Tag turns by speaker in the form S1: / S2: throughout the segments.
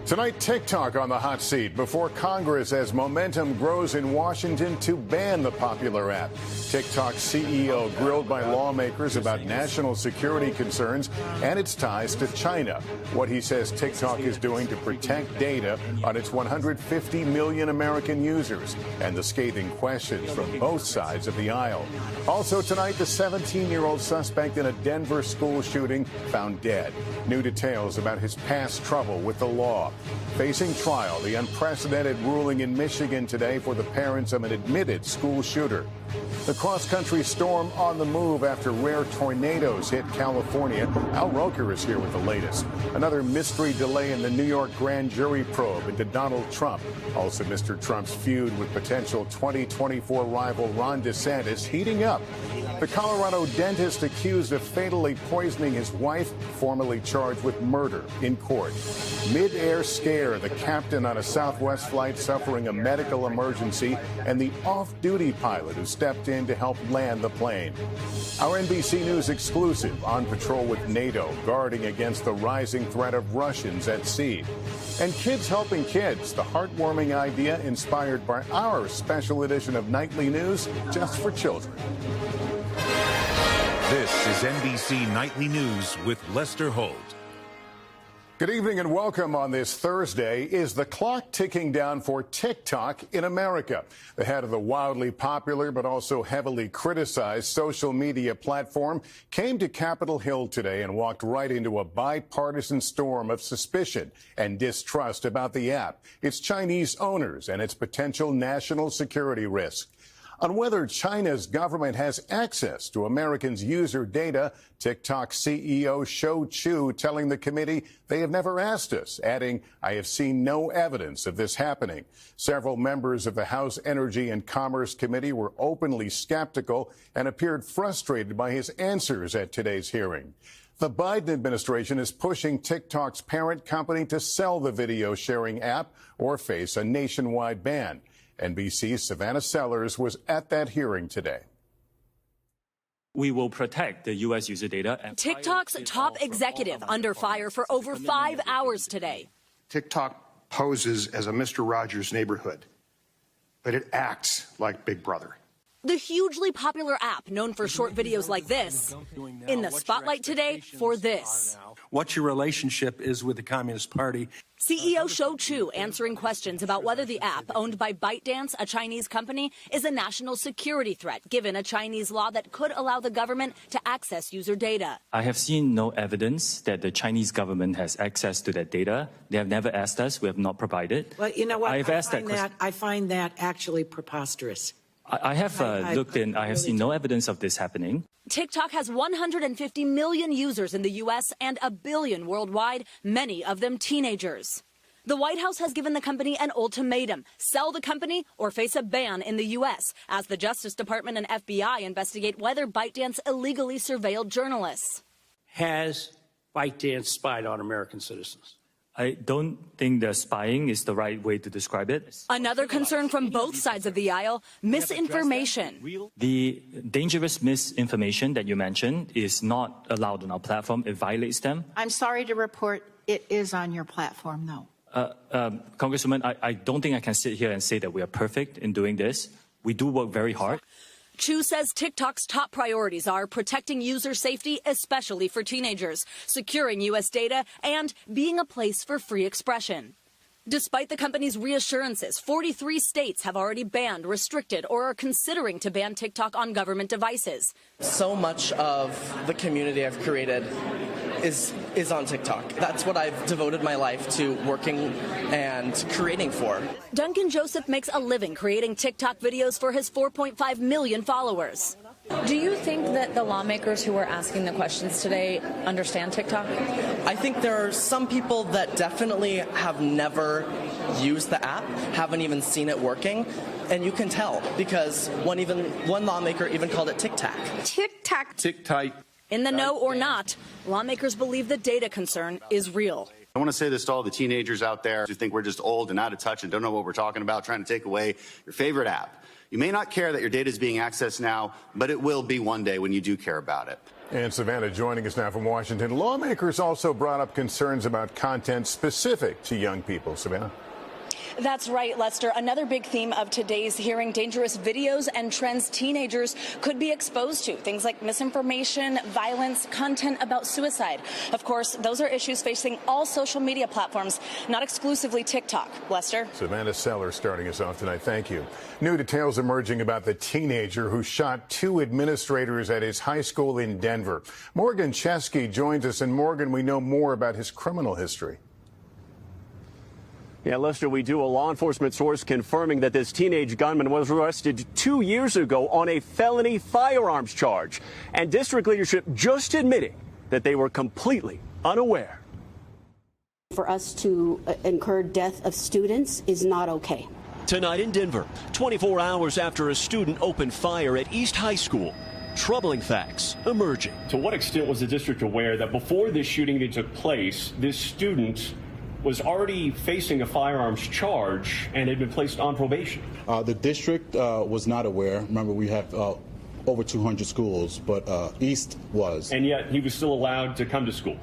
S1: Tonight, TikTok on the hot seat before Congress as momentum grows in Washington to ban the popular app. TikTok CEO grilled by lawmakers about national security concerns and its ties to China. What he says TikTok is doing to protect data on its 150 million American users, and the scathing questions from both sides of the aisle. Also tonight, the 17-year-old suspect in a Denver school shooting found dead. New details about his past trouble with the law. Facing trial, the unprecedented ruling in Michigan today for the parents of an admitted school shooter. The cross-country storm on the move after rare tornadoes hit California. Al Roker is here with the latest. Another mystery delay in the New York grand jury probe into Donald Trump. Also, Mr. Trump's feud with potential 2024 rival Ron DeSantis heating up. The Colorado dentist accused of fatally poisoning his wife, formally charged with murder in court. Mid-air scare, the captain on a Southwest flight suffering a medical emergency, and the off-duty pilot who stepped in to help land the plane. Our NBC News exclusive: on patrol with NATO, guarding against the rising threat of Russians at sea. And Kids Helping Kids, the heartwarming idea inspired by our special edition of Nightly News just for children.
S2: This is NBC Nightly News with Lester Holt.
S1: Good evening and welcome on this Thursday. Is the clock ticking down for TikTok in America? The head of the wildly popular but also heavily criticized social media platform came to Capitol Hill today and walked right into a bipartisan storm of suspicion and distrust about the app, its Chinese owners, and its potential national security risks. On whether China's government has access to Americans' user data, TikTok CEO Shou Chew telling the committee they have never asked us, adding, "I have seen no evidence of this happening." Several members of the House Energy and Commerce Committee were openly skeptical and appeared frustrated by his answers at today's hearing. The Biden administration is pushing TikTok's parent company to sell the video sharing app or face a nationwide ban. NBC's Savannah Sellers was at that hearing today.
S3: We will protect the U.S. user data.
S4: TikTok's top executive under fire for over 5 hours today.
S5: TikTok poses as a Mr. Rogers neighborhood, but it acts like Big Brother.
S4: The hugely popular app, known for short videos like this, in the spotlight today for this.
S6: What your relationship is with the Communist Party.
S4: CEO Shou Chew answering questions about whether the app, owned by ByteDance, a Chinese company, is a national security threat, given a Chinese law that could allow the government to access user data.
S3: I have seen no evidence that the Chinese government has access to that data. They have never asked us. We have not provided.
S7: Well, you know what?
S3: I
S7: find that actually preposterous.
S3: I have looked in. I have seen no evidence of this happening.
S4: TikTok has 150 million users in the U.S. and 1 billion worldwide, many of them teenagers. The White House has given the company an ultimatum: sell the company or face a ban in the U.S. as the Justice Department and FBI investigate whether ByteDance illegally surveilled journalists.
S6: Has ByteDance spied on American citizens?
S3: I don't think the spying is the right way to describe it.
S4: Another concern from both sides of the aisle: misinformation.
S3: The dangerous misinformation that you mentioned is not allowed on our platform. It violates them.
S8: I'm sorry to report it is on your platform, though.
S3: Congresswoman, I don't think I can sit here and say that we are perfect in doing this. We do work very hard.
S4: Chew says TikTok's top priorities are protecting user safety, especially for teenagers, securing U.S. data, and being a place for free expression. Despite the company's reassurances, 43 states have already banned, restricted, or are considering to ban TikTok on government devices.
S9: So much of the community I've created is on TikTok. That's what I've devoted my life to working and creating for.
S4: Duncan Joseph makes a living creating TikTok videos for his 4.5 million followers.
S10: Do you think that the lawmakers who are asking the questions today understand TikTok?
S9: I think there are some people that definitely have never used the app, haven't even seen it working. And you can tell because one lawmaker even called it Tic-Tac.
S8: Tic-Tac.
S6: Tic-Tac.
S4: In the know or not, lawmakers believe the data concern is real.
S11: I want to say this to all the teenagers out there who think we're just old and out of touch and don't know what we're talking about, trying to take away your favorite app. You may not care that your data is being accessed now, but it will be one day when you do care about it.
S1: And Savannah joining us now from Washington. Lawmakers also brought up concerns about content specific to young people. Savannah?
S10: That's right, Lester. Another big theme of today's hearing, dangerous videos and trends teenagers could be exposed to. Things like misinformation, violence, content about suicide. Of course, those are issues facing all social media platforms, not exclusively TikTok. Lester?
S1: Savannah Seller starting us off tonight. Thank you. New details emerging about the teenager who shot 2 administrators at his high school in Denver. Morgan Chesky joins us. And Morgan, we know more about his criminal history.
S12: Yeah, Lester, we do. A law enforcement source confirming that this teenage gunman was arrested 2 years ago on a felony firearms charge, and district leadership just admitting that they were completely unaware.
S13: For us to incur death of students is not okay.
S12: Tonight in Denver, 24 hours after a student opened fire at East High School, troubling facts emerging.
S14: To what extent was the district aware that before this shooting took place, this student was already facing a firearms charge and had been placed on probation?
S15: The district was not aware. Remember, we have over 200 schools, but East was.
S14: And yet he was still allowed to come to school.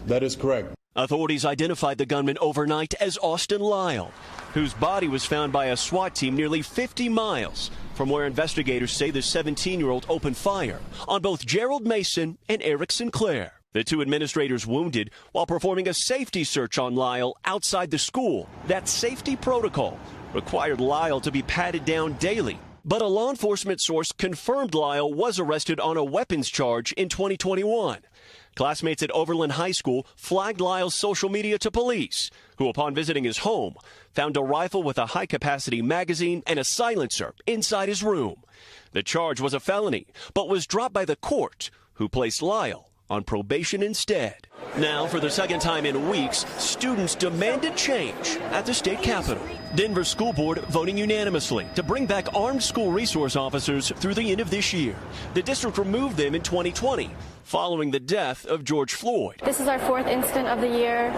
S15: That is correct.
S12: Authorities identified the gunman overnight as Austin Lyle, whose body was found by a SWAT team nearly 50 miles from where investigators say the 17-year-old opened fire on both Gerald Mason and Eric Sinclair. The 2 administrators wounded while performing a safety search on Lyle outside the school. That safety protocol required Lyle to be patted down daily. But a law enforcement source confirmed Lyle was arrested on a weapons charge in 2021. Classmates at Overland High School flagged Lyle's social media to police, who, upon visiting his home, found a rifle with a high-capacity magazine and a silencer inside his room. The charge was a felony, but was dropped by the court, who placed Lyle on probation instead. Now, for the second time in weeks, students demanded change at the state capitol. Denver School Board voting unanimously to bring back armed school resource officers through the end of this year. The district removed them in 2020, following the death of George Floyd.
S16: This is our 4th incident of the year,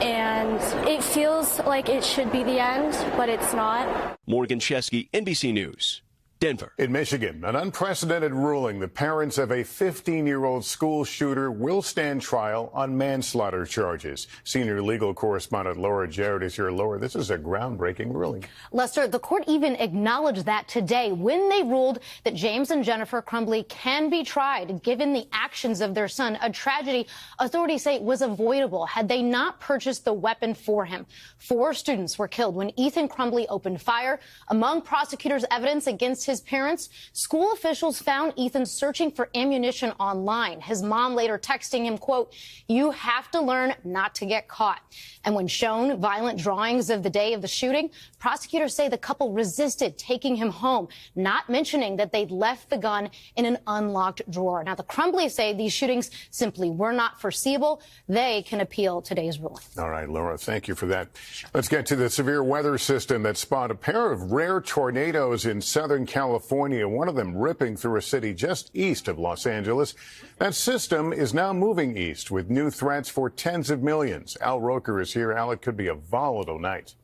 S16: and it feels like it should be the end, but it's not.
S12: Morgan Chesky, NBC News, Denver.
S1: In Michigan, an unprecedented ruling. The parents of a 15-year-old school shooter will stand trial on manslaughter charges. Senior legal correspondent Laura Jarrett is here. Laura, this is a groundbreaking ruling.
S17: Lester, the court even acknowledged that today when they ruled that James and Jennifer Crumbley can be tried given the actions of their son, a tragedy authorities say was avoidable had they not purchased the weapon for him. 4 students were killed when Ethan Crumbley opened fire. Among prosecutors' evidence against his parents, school officials found Ethan searching for ammunition online. His mom later texting him, quote, "You have to learn not to get caught." And when shown violent drawings of the day of the shooting, prosecutors say the couple resisted taking him home, not mentioning that they'd left the gun in an unlocked drawer. Now, the Crumbleys say these shootings simply were not foreseeable. They can appeal today's ruling.
S1: All right, Laura, thank you for that. Let's get to the severe weather system that spawned a pair of rare tornadoes in Southern California, one of them ripping through a city just east of Los Angeles. That system is now moving east with new threats for tens of millions. Al Roker is here. Al, it could be a volatile night.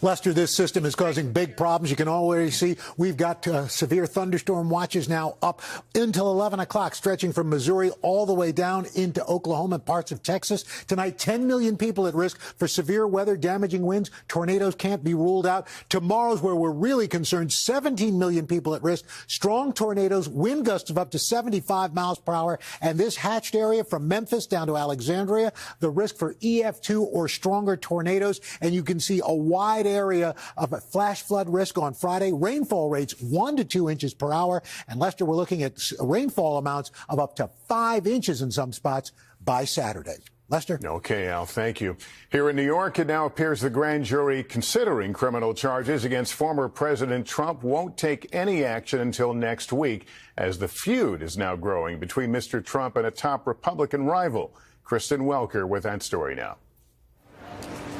S18: Lester, this system is causing big problems. You can already see we've got severe thunderstorm watches now up until 11 o'clock, stretching from Missouri all the way down into Oklahoma and parts of Texas. Tonight, 10 million people at risk for severe weather, damaging winds. Tornadoes can't be ruled out. Tomorrow's where we're really concerned. 17 million people at risk. Strong tornadoes, wind gusts of up to 75 miles per hour. And this hatched area from Memphis down to Alexandria, the risk for EF2 or stronger tornadoes. And you can see a wide area of a flash flood risk on Friday. Rainfall rates 1 to 2 inches per hour. And Lester, we're looking at rainfall amounts of up to 5 inches in some spots by Saturday. Lester?
S1: Okay, Al, thank you. Here in New York, it now appears the grand jury considering criminal charges against former President Trump won't take any action until next week, as the feud is now growing between Mr. Trump and a top Republican rival. Kristen Welker with that story now.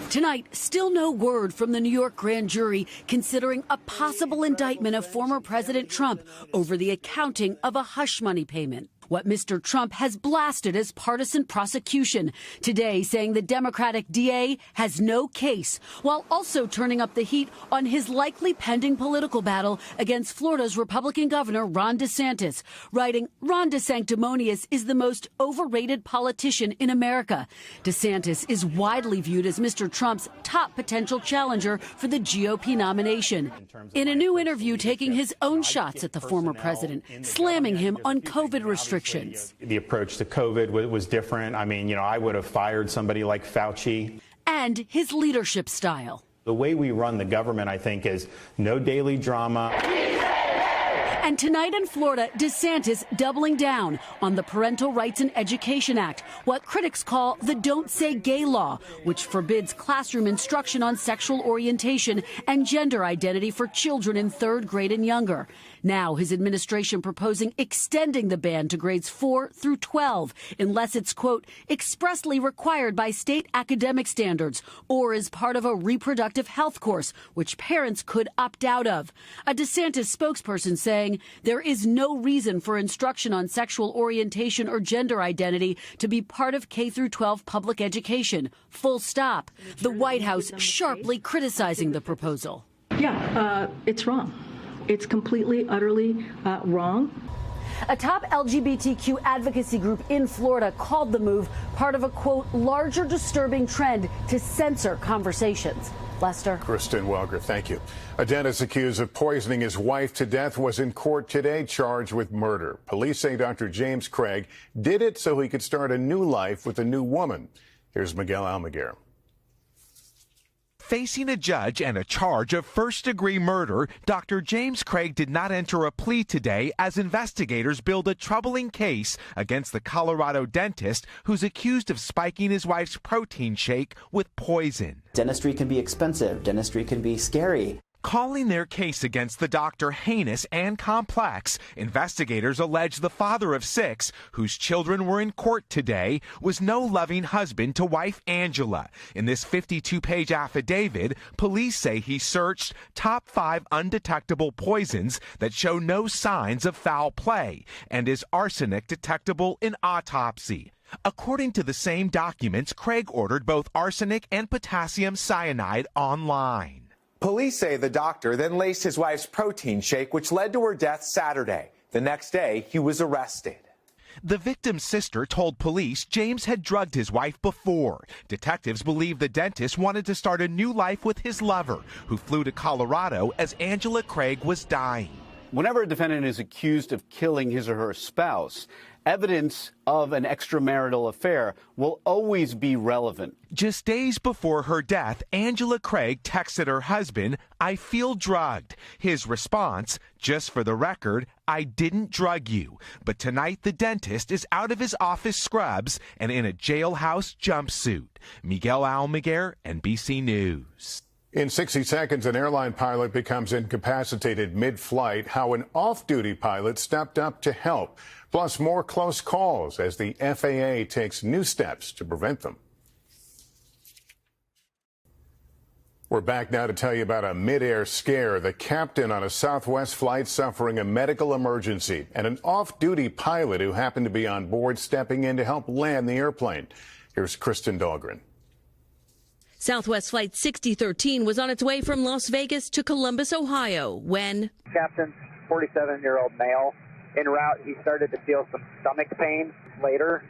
S19: Tonight, still no word from the New York grand jury considering a possible indictment of former President Trump over the accounting of a hush money payment. what Mr. Trump has blasted as partisan prosecution, today saying the Democratic DA has no case, while also turning up the heat on his likely pending political battle against Florida's Republican Governor Ron DeSantis, writing, "Ron DeSanctimonious is the most overrated politician in America. DeSantis is widely viewed as Mr. Trump's top potential challenger for the GOP nomination." In a new interview, taking his own shots at the former president, slamming him on COVID restrictions.
S20: The approach to COVID was different. I mean, I would have fired somebody like Fauci.
S19: And his leadership style.
S20: The way we run the government, I think, is no daily drama.
S19: And tonight in Florida, DeSantis doubling down on the Parental Rights and Education Act, what critics call the Don't Say Gay law, which forbids classroom instruction on sexual orientation and gender identity for children in 3rd grade and younger. Now his administration proposing extending the ban to grades 4 through 12, unless it's, quote, expressly required by state academic standards or is part of a reproductive health course, which parents could opt out of. A DeSantis spokesperson saying there is no reason for instruction on sexual orientation or gender identity to be part of K through 12 public education. Full stop. The White House sharply criticizing the proposal.
S21: Yeah, it's wrong. It's completely, utterly wrong.
S19: A top LGBTQ advocacy group in Florida called the move part of a, quote, larger disturbing trend to censor conversations. Lester.
S1: Kristen Welker, thank you. A dentist accused of poisoning his wife to death was in court today, charged with murder. Police say Dr. James Craig did it so he could start a new life with a new woman. Here's Miguel Almaguer.
S22: Facing a judge and a charge of first-degree murder, Dr. James Craig did not enter a plea today as investigators build a troubling case against the Colorado dentist who's accused of spiking his wife's protein shake with poison.
S23: Dentistry can be expensive. Dentistry can be scary.
S22: Calling their case against the doctor heinous and complex, investigators allege the father of 6, whose children were in court today, was no loving husband to wife Angela. In this 52-page affidavit, police say he searched top 5 undetectable poisons that show no signs of foul play and is arsenic detectable in autopsy. According to the same documents, Craig ordered both arsenic and potassium cyanide online.
S24: Police say the doctor then laced his wife's protein shake, which led to her death Saturday. The next day, he was arrested.
S22: The victim's sister told police James had drugged his wife before. Detectives believe the dentist wanted to start a new life with his lover, who flew to Colorado as Angela Craig was dying.
S25: Whenever a defendant is accused of killing his or her spouse, evidence of an extramarital affair will always be relevant.
S22: Just days before her death, Angela Craig texted her husband, "I feel drugged." His response, "Just for the record, I didn't drug you." But tonight the dentist is out of his office scrubs and in a jailhouse jumpsuit. Miguel Almaguer, NBC News.
S1: In 60 seconds, an airline pilot becomes incapacitated mid-flight. How an off-duty pilot stepped up to help. Plus, more close calls as the FAA takes new steps to prevent them. We're back now to tell you about a mid-air scare. The captain on a Southwest flight suffering a medical emergency and an off-duty pilot who happened to be on board stepping in to help land the airplane. Here's Kristen Dahlgren.
S26: Southwest Flight 6013 was on its way from Las Vegas to Columbus, Ohio, when
S27: Captain, 47-year-old male, en route, he started to feel some stomach pain. Later,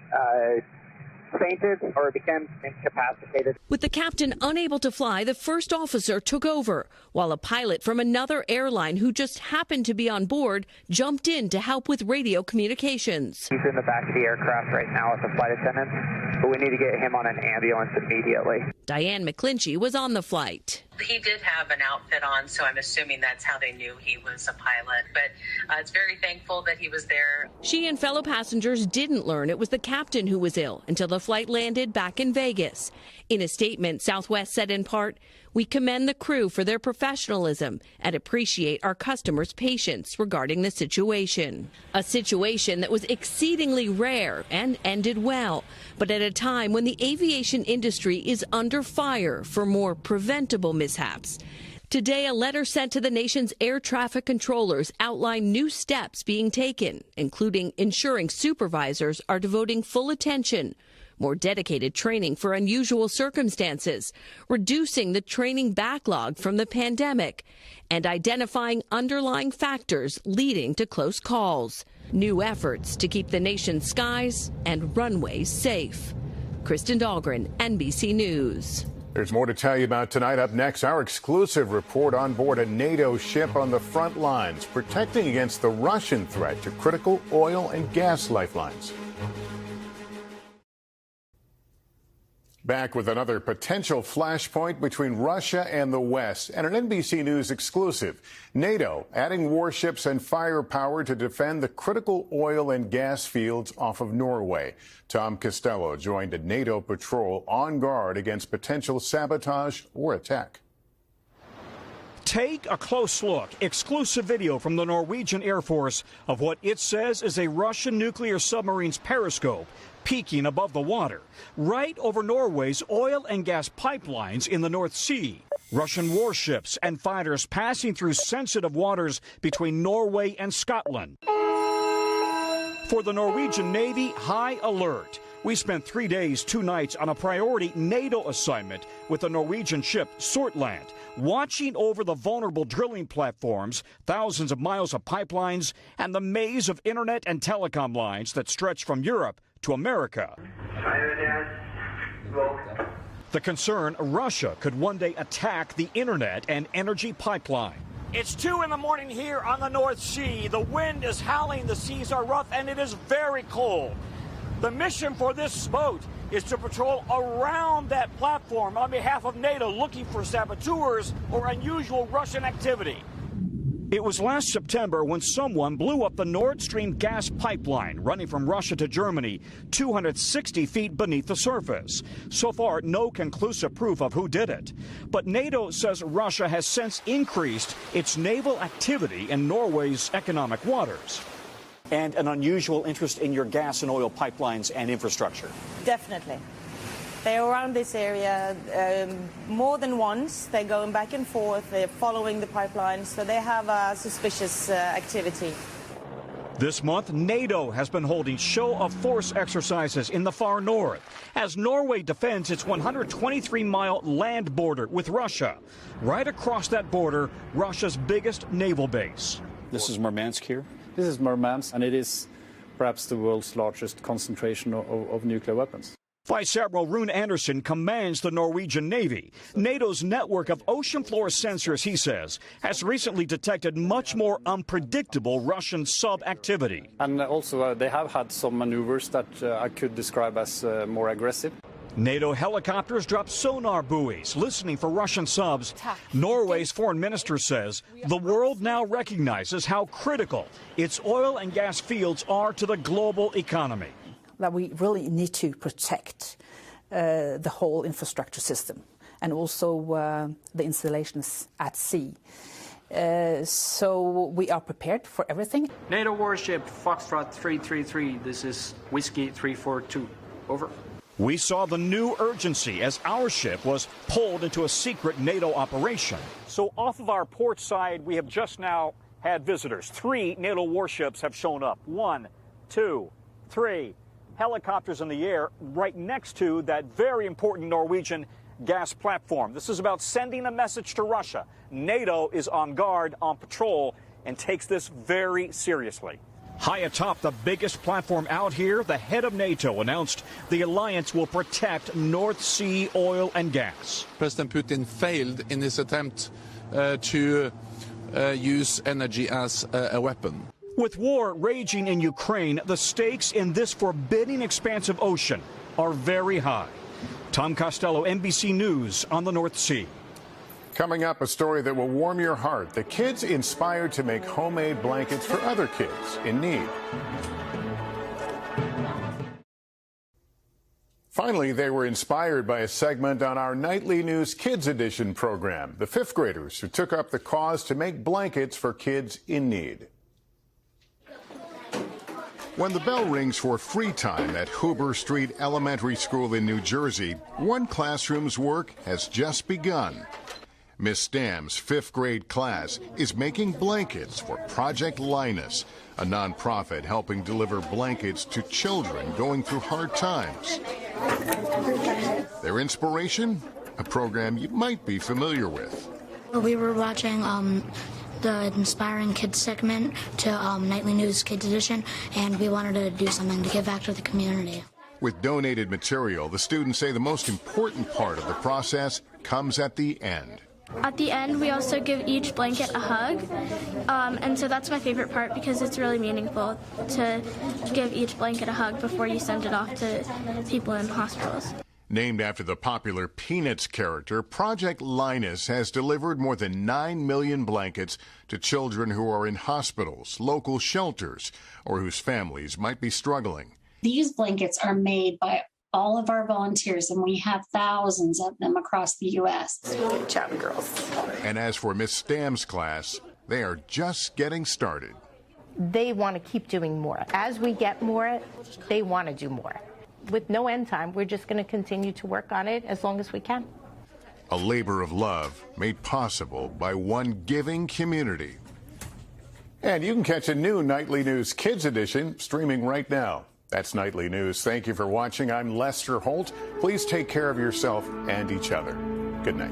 S27: fainted or became incapacitated.
S26: With the captain unable to fly, the first officer took over, while a pilot from another airline who just happened to be on board jumped in to help with radio communications.
S27: He's in the back of the aircraft right now with the flight attendant, but we need to get him on an ambulance immediately.
S26: Diane McClinchy was on the flight.
S28: He did have an outfit on, so I'm assuming that's how they knew he was a pilot. But it's very thankful that he was there.
S26: She and fellow passengers didn't learn it was the captain who was ill until the flight landed back in Vegas. In a statement, Southwest said in part, "We commend the crew for their professionalism and appreciate our customers' patience regarding the situation." A situation that was exceedingly rare and ended well, but at a time when the aviation industry is under fire for more preventable mishaps. Today, a letter sent to the nation's air traffic controllers outlined new steps being taken, including ensuring supervisors are devoting full attention, more dedicated training for unusual circumstances, reducing the training backlog from the pandemic, and identifying underlying factors leading to close calls. New efforts to keep the nation's skies and runways safe. Kristen Dahlgren, NBC News.
S1: There's more to tell you about tonight. Up next, our exclusive report on board a NATO ship on the front lines, protecting against the Russian threat to critical oil and gas lifelines. Back with another potential flashpoint between Russia and the West, and an NBC News exclusive. NATO adding warships and firepower to defend the critical oil and gas fields off of Norway. Tom Costello joined a NATO patrol on guard against potential sabotage or attack.
S2: Take a close look. Exclusive video from the Norwegian Air Force of what it says is a Russian nuclear submarine's periscope peeking above the water, right over Norway's oil and gas pipelines in the North Sea. Russian warships and fighters passing through sensitive waters between Norway and Scotland. For the Norwegian Navy, high alert. We spent 3 days, 2 nights on a priority NATO assignment with the Norwegian ship Sortland, watching over the vulnerable drilling platforms, thousands of miles of pipelines, and the maze of internet and telecom lines that stretch from Europe to America. The concern, Russia could one day attack the internet and energy pipeline.
S3: It's 2 in the morning here on the North Sea. The wind is howling, the seas are rough, and it is very cold. The mission for this boat is to patrol around that platform on behalf of NATO, looking for saboteurs or unusual Russian activity.
S2: It was last September when someone blew up the Nord Stream gas pipeline running from Russia to Germany, 260 feet beneath the surface. So far, no conclusive proof of who did it. But NATO says Russia has since increased its naval activity in Norway's economic waters. And an unusual interest in your gas and oil pipelines and infrastructure.
S4: Definitely. They're around this area more than once. They're going back and forth. They're following the pipelines, so they have suspicious activity.
S2: This month, NATO has been holding show-of-force exercises in the far north as Norway defends its 123-mile land border with Russia. Right across that border, Russia's biggest naval base.
S5: This is Murmansk here. This is Murmansk, and it is perhaps the world's largest concentration of nuclear weapons.
S2: Vice Admiral Rune Andersen commands the Norwegian Navy. NATO's network of ocean floor sensors, he says, has recently detected much more unpredictable Russian sub-activity.
S5: And also they have had some maneuvers that I could describe as more aggressive.
S2: NATO helicopters drop sonar buoys, listening for Russian subs. Norway's foreign minister says the world now recognizes how critical its oil and gas fields are to the global economy.
S6: That we really need to protect the whole infrastructure system and also the installations at sea. So we are prepared for everything.
S7: NATO warship Foxtrot 333, this is Whiskey 342, over.
S2: We saw the new urgency as our ship was pulled into a secret NATO operation. So off of our port side, we have just now had visitors. 3 NATO warships have shown up. 1, 2, 3. Helicopters in the air right next to that very important Norwegian gas platform. This is about sending a message to Russia. NATO is on guard, on patrol, and takes this very seriously. High atop the biggest platform out here, the head of NATO announced the alliance will protect North Sea oil and gas.
S8: President Putin failed in his attempt to use energy as a weapon.
S2: With war raging in Ukraine, the stakes in this forbidding expanse of ocean are very high. Tom Costello, NBC News on the North Sea.
S1: Coming up, a story that will warm your heart. The kids inspired to make homemade blankets for other kids in need. Finally, they were inspired by a segment on our Nightly News Kids Edition program. The 5th graders who took up the cause to make blankets for kids in need. When the bell rings for free time at Hoover Street Elementary School in New Jersey, one classroom's work has just begun. Miss Stam's 5th grade class is making blankets for Project Linus, a nonprofit helping deliver blankets to children going through hard times. Their inspiration? A program you might be familiar with.
S9: We were watching the Inspiring Kids segment to Nightly News Kids Edition, and we wanted to do something to give back to the community.
S1: With donated material, the students say the most important part of the process comes at the end.
S10: At the end, we also give each blanket a hug, and so that's my favorite part because it's really meaningful to give each blanket a hug before you send it off to people in hospitals.
S1: Named after the popular Peanuts character, Project Linus has delivered more than 9 million blankets to children who are in hospitals, local shelters, or whose families might be struggling.
S11: These blankets are made by all of our volunteers, and we have thousands of them across the U.S.
S12: Good job, girls.
S1: And as for Miss Stam's class, they are just getting started.
S12: They want to keep doing more. As we get more, they want to do more. With no end time, we're just going to continue to work on it as long as we can.
S1: A labor of love made possible by one giving community. And you can catch a new Nightly News Kids Edition streaming right now. That's Nightly News. Thank you for watching. I'm Lester Holt. Please take care of yourself and each other. Good night.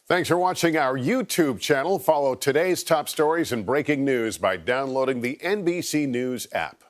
S1: Thanks for watching our YouTube channel. Follow today's top stories and breaking news by downloading the NBC News app.